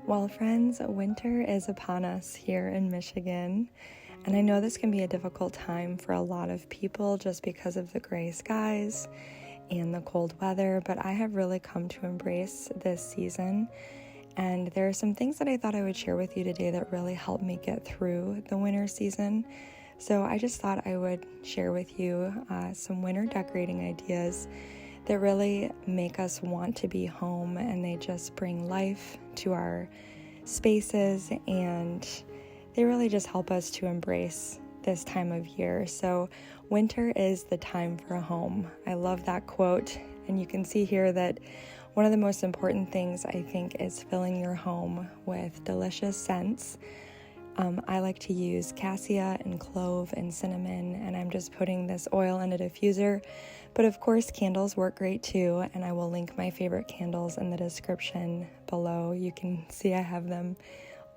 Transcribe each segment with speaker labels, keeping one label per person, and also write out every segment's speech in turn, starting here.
Speaker 1: Well, friends, winter is upon us here in Michigan, and I know this can be a difficult time for a lot of people just because of the gray skies and the cold weather, but I have really come to embrace this season, and there are some things that I thought I would share with you today that really helped me get through the winter season. So I just thought I would share with you some winter decorating ideas that really make us want to be home, and they just bring life to our spaces, and they really just help us to embrace this time of year. So winter is the time for a home. I love that quote, and you can see here that one of the most important things I think is filling your home with delicious scents. I like to use cassia and clove and cinnamon, and I'm just putting this oil in a diffuser. But of course, candles work great too, and I will link my favorite candles in the description below. You can see I have them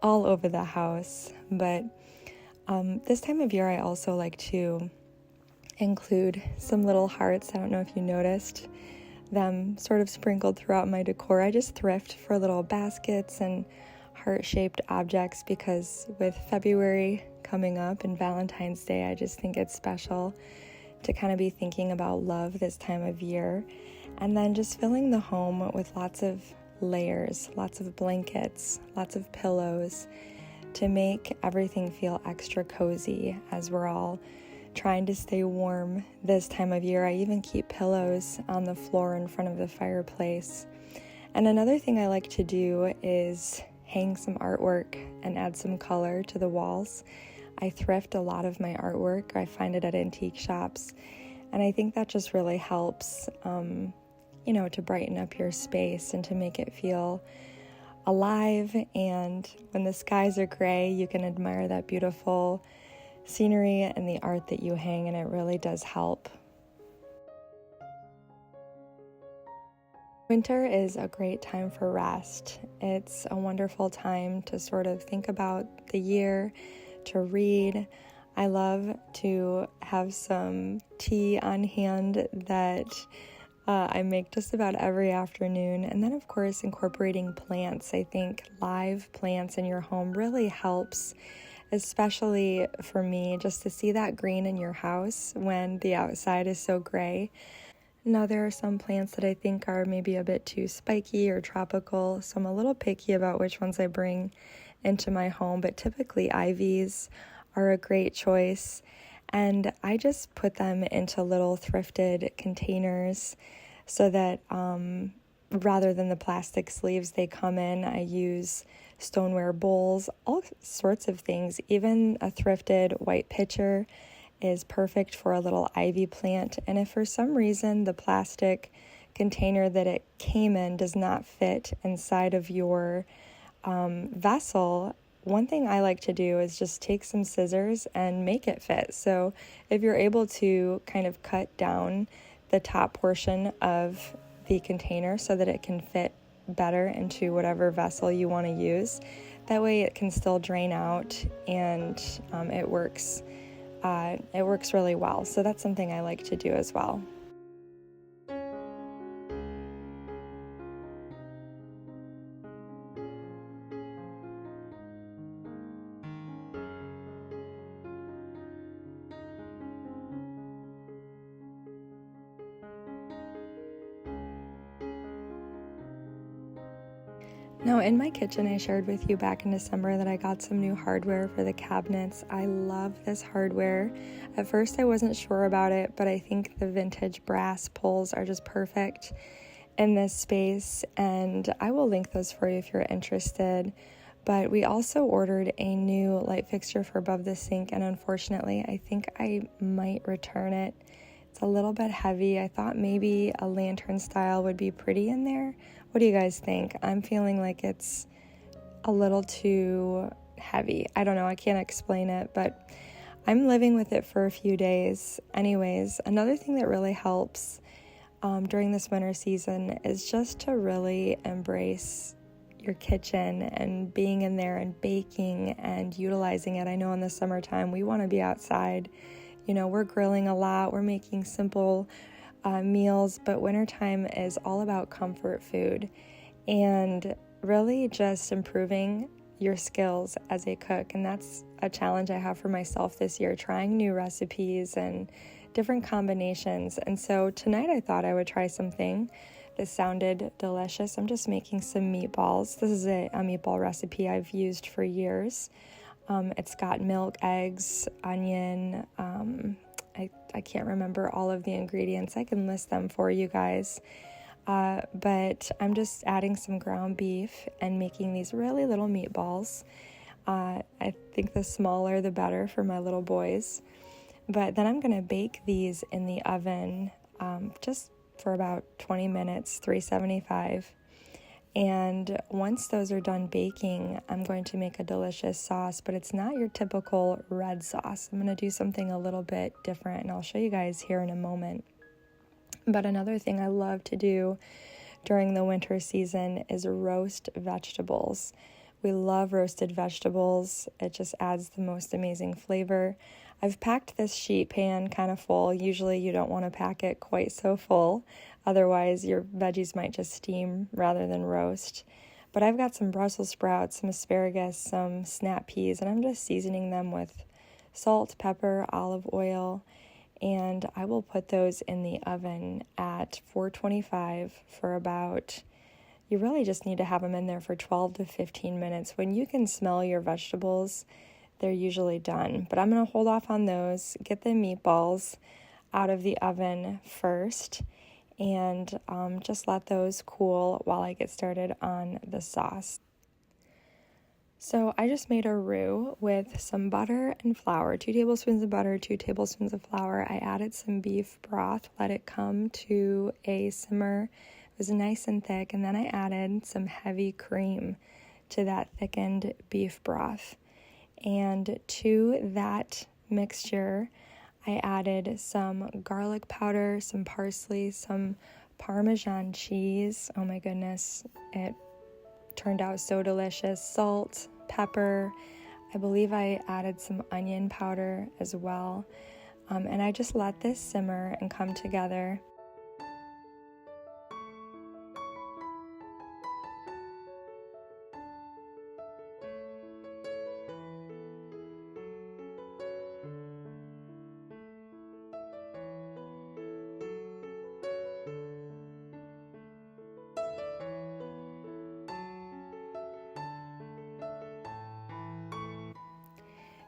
Speaker 1: all over the house. But this time of year, I also like to include some little hearts. I don't know if you noticed them sort of sprinkled throughout my decor. I just thrift for little baskets and heart-shaped objects because with February coming up and Valentine's Day, I just think it's special to kind of be thinking about love this time of year. And then just filling the home with lots of layers, lots of blankets, lots of pillows to make everything feel extra cozy as we're all trying to stay warm this time of year. I even keep pillows on the floor in front of the fireplace. And another thing I like to do is hang some artwork and add some color to the walls. I thrift a lot of my artwork. I find it at antique shops, and I think that just really helps, to brighten up your space and to make it feel alive. And when the skies are gray, you can admire that beautiful scenery and the art that you hang, and it really does help. Winter is a great time for rest. It's a wonderful time to sort of think about the year, to read. I love to have some tea on hand that I make just about every afternoon. And then, of course, incorporating plants. I think live plants in your home really helps, especially for me, just to see that green in your house when the outside is so gray. Now, there are some plants that I think are maybe a bit too spiky or tropical, so I'm a little picky about which ones I bring into my home, but typically ivies are a great choice, and I just put them into little thrifted containers so that rather than the plastic sleeves they come in, I use stoneware bowls, all sorts of things. Even a thrifted white pitcher is perfect for a little ivy plant. And if for some reason the plastic container that it came in does not fit inside of your vessel, one thing I like to do is just take some scissors and make it fit. So if you're able to kind of cut down the top portion of the container so that it can fit better into whatever vessel you want to use, that way it can still drain out, and it works really well. So that's something I like to do as well. Now, in my kitchen, I shared with you back in December that I got some new hardware for the cabinets. I love this hardware. At first, I wasn't sure about it, but I think the vintage brass pulls are just perfect in this space, and I will link those for you if you're interested. But we also ordered a new light fixture for above the sink, and unfortunately, I think I might return it. It's a little bit heavy. I thought maybe a lantern style would be pretty in there. What do you guys think? I'm feeling like it's a little too heavy. I don't know. I can't explain it, but I'm living with it for a few days. Anyways, another thing that really helps during this winter season is just to really embrace your kitchen and being in there and baking and utilizing it. I know in the summertime we want to be outside. We're grilling a lot. We're making simple meals, but wintertime is all about comfort food. And really just improving your skills as a cook. And that's a challenge I have for myself this year, trying new recipes and different combinations. And so tonight I thought I would try something. This sounded delicious. I'm just making some meatballs. This is a meatball recipe I've used for years. It's got milk, eggs, onion. I can't remember all of the ingredients. I can list them for you guys. But I'm just adding some ground beef and making these really little meatballs. I think the smaller the better for my little boys. But then I'm going to bake these in the oven just for about 20 minutes, 375. And once those are done baking, I'm going to make a delicious sauce, but it's not your typical red sauce. I'm going to do something a little bit different, and I'll show you guys here in a moment. But another thing I love to do during the winter season is roast vegetables. We love roasted vegetables. It just adds the most amazing flavor. I've packed this sheet pan kind of full. Usually you don't want to pack it quite so full. Otherwise your veggies might just steam rather than roast. But I've got some Brussels sprouts, some asparagus, some snap peas, and I'm just seasoning them with salt, pepper, olive oil. And I will put those in the oven at 425 for about, you really just need to have them in there for 12 to 15 minutes. When you can smell your vegetables, they're usually done. But I'm going to hold off on those, get the meatballs out of the oven first, and just let those cool while I get started on the sauce. So I just made a roux with some butter and flour, 2 tablespoons of butter, 2 tablespoons of flour. I added some beef broth, let it come to a simmer. It was nice and thick, and then I added some heavy cream to that thickened beef broth. And to that mixture, I added some garlic powder, some parsley, some Parmesan cheese. Oh my goodness, it turned out so delicious. Salt, pepper. I believe I added some onion powder as well. And I just let this simmer and come together.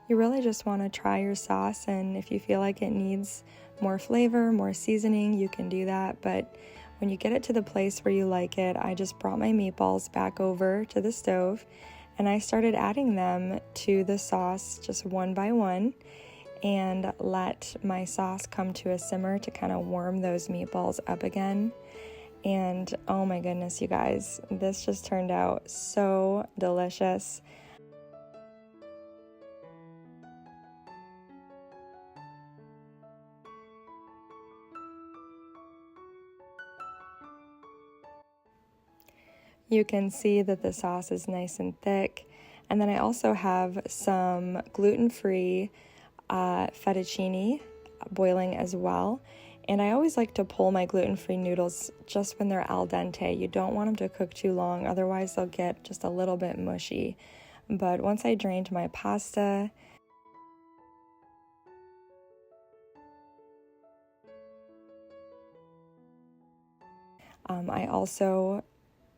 Speaker 1: You really just want to try your sauce, and if you feel like it needs more flavor, more seasoning, you can do that. But when you get it to the place where you like it, I just brought my meatballs back over to the stove and I started adding them to the sauce just one by one and let my sauce come to a simmer to kind of warm those meatballs up again. And oh my goodness, you guys, this just turned out so delicious. You can see that the sauce is nice and thick. And then I also have some gluten-free fettuccine boiling as well. And I always like to pull my gluten-free noodles just when they're al dente. You don't want them to cook too long, otherwise they'll get just a little bit mushy. But once I drained my pasta, I also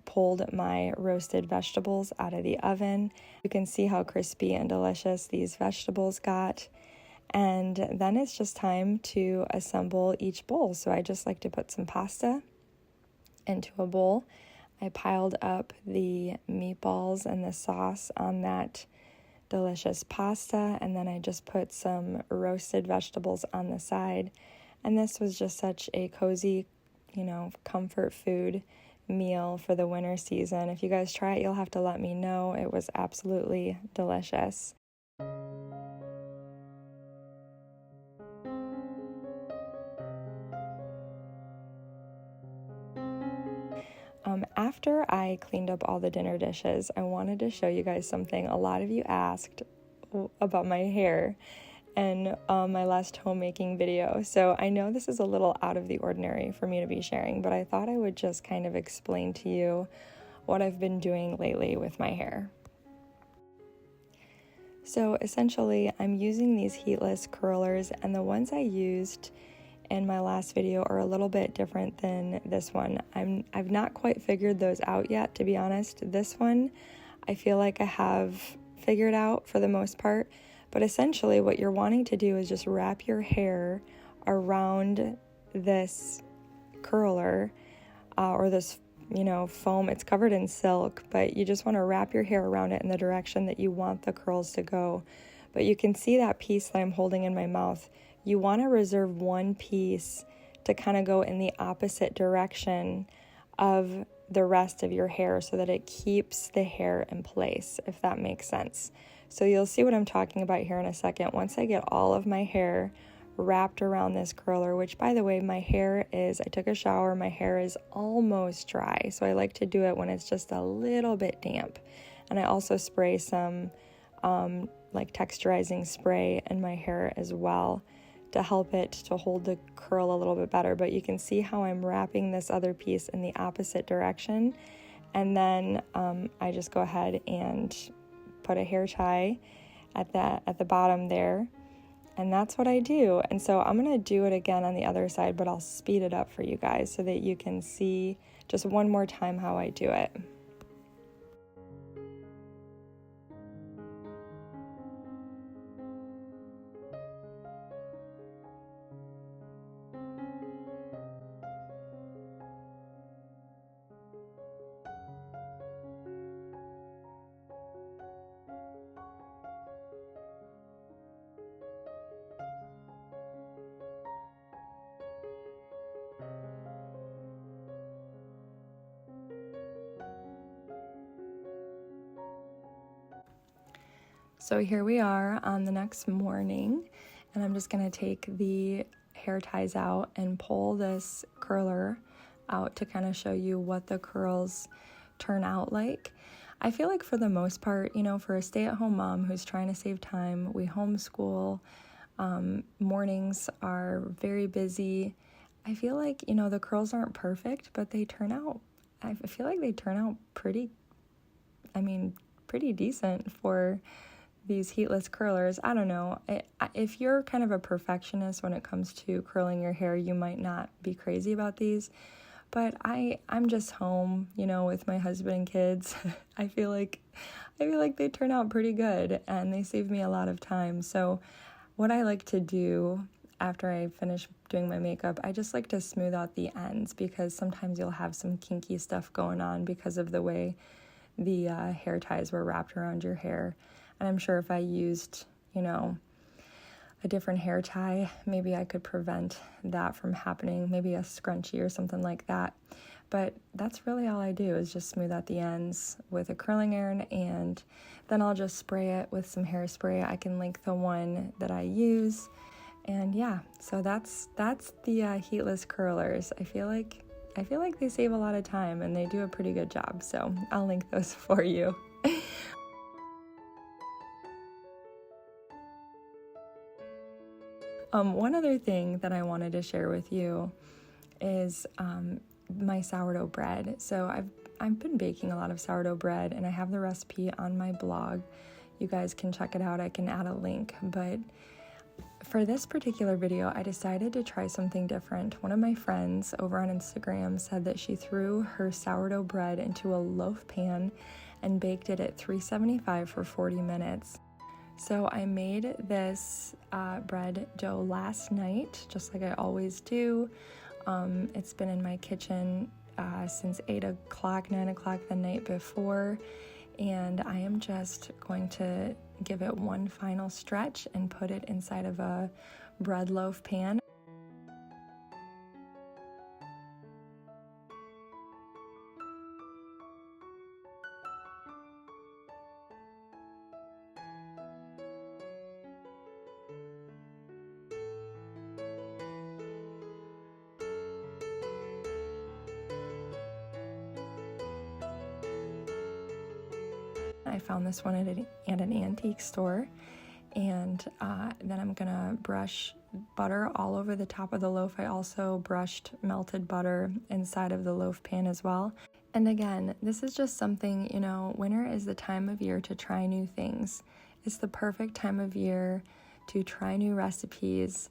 Speaker 1: pulled my roasted vegetables out of the oven. You can see how crispy and delicious these vegetables got. And then it's just time to assemble each bowl. So I just like to put some pasta into a bowl. I piled up the meatballs and the sauce on that delicious pasta, and then I just put some roasted vegetables on the side. And this was just such a cozy, comfort food meal for the winter season. If you guys try it, you'll have to let me know. It was absolutely delicious. After I cleaned up all the dinner dishes, I wanted to show you guys something. A lot of you asked about my hair in my last homemaking video. So I know this is a little out of the ordinary for me to be sharing, but I thought I would just kind of explain to you what I've been doing lately with my hair. So essentially, I'm using these heatless curlers, and the ones I used in my last video are a little bit different than this one. I've not quite figured those out yet, to be honest. This one, I feel like I have figured out for the most part, but essentially what you're wanting to do is just wrap your hair around this curler or this, foam. It's covered in silk, but you just want to wrap your hair around it in the direction that you want the curls to go. But you can see that piece that I'm holding in my mouth. You want to reserve one piece to kind of go in the opposite direction of the rest of your hair so that it keeps the hair in place, if that makes sense. So you'll see what I'm talking about here in a second. Once I get all of my hair wrapped around this curler, which by the way, I took a shower, my hair is almost dry. So I like to do it when it's just a little bit damp. And I also spray some texturizing spray in my hair as well to help it to hold the curl a little bit better. But you can see how I'm wrapping this other piece in the opposite direction. And then I just go ahead and put a hair tie at the bottom there. And that's what I do. And so I'm going to do it again on the other side, but I'll speed it up for you guys so that you can see just one more time how I do it. So here we are on the next morning, and I'm just going to take the hair ties out and pull this curler out to kind of show you what the curls turn out like. I feel like for the most part, for a stay-at-home mom who's trying to save time, we homeschool, mornings are very busy. I feel like, the curls aren't perfect, but I feel like they turn out pretty decent for these heatless curlers. I don't know. If you're kind of a perfectionist when it comes to curling your hair, you might not be crazy about these. But I'm just home, with my husband and kids. I feel like they turn out pretty good and they save me a lot of time. So what I like to do after I finish doing my makeup, I just like to smooth out the ends because sometimes you'll have some kinky stuff going on because of the way the hair ties were wrapped around your hair. And I'm sure if I used, a different hair tie, maybe I could prevent that from happening, maybe a scrunchie or something like that. But that's really all I do is just smooth out the ends with a curling iron, and then I'll just spray it with some hairspray. I can link the one that I use. And yeah, so that's the heatless curlers. I feel like they save a lot of time and they do a pretty good job. So I'll link those for you. One other thing that I wanted to share with you is my sourdough bread. So I've been baking a lot of sourdough bread, and I have the recipe on my blog. You guys can check it out. I can add a link. But for this particular video, I decided to try something different. One of my friends over on Instagram said that she threw her sourdough bread into a loaf pan and baked it at 375 for 40 minutes. So I made this bread dough last night, just like I always do. It's been in my kitchen since 8 o'clock, 9 o'clock the night before, and I am just going to give it one final stretch and put it inside of a bread loaf pan. I found this one at an antique store, and then I'm gonna brush butter all over the top of the loaf. I also brushed melted butter inside of the loaf pan as well. And again, this is just something, you know, winter is the time of year to try new things. It's the perfect time of year to try new recipes.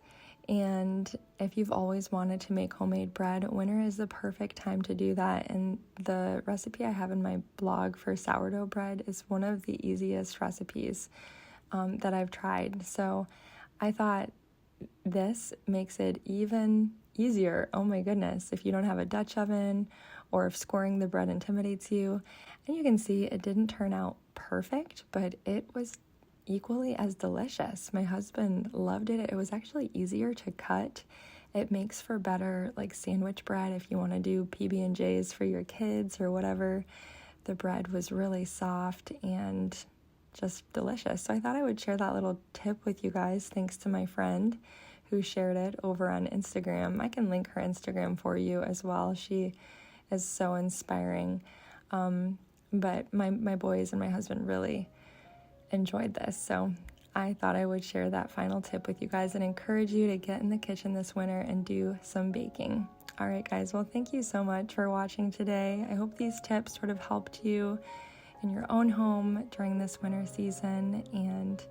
Speaker 1: And if you've always wanted to make homemade bread, winter is the perfect time to do that. And the recipe I have in my blog for sourdough bread is one of the easiest recipes that I've tried. So I thought this makes it even easier. Oh my goodness, if you don't have a Dutch oven or if scoring the bread intimidates you. And you can see it didn't turn out perfect, but it was equally as delicious. My husband loved it. It was actually easier to cut. It makes for better like sandwich bread if you want to do PB&Js for your kids or whatever. The bread was really soft and just delicious. So I thought I would share that little tip with you guys, thanks to my friend who shared it over on Instagram. I can link her Instagram for you as well. She is so inspiring. But my boys and my husband really enjoyed this. So I thought I would share that final tip with you guys and encourage you to get in the kitchen this winter and do some baking. All right, guys. Well, thank you so much for watching today. I hope these tips sort of helped you in your own home during this winter season, and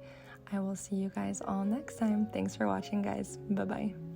Speaker 1: I will see you guys all next time. Thanks for watching, guys. Bye-bye.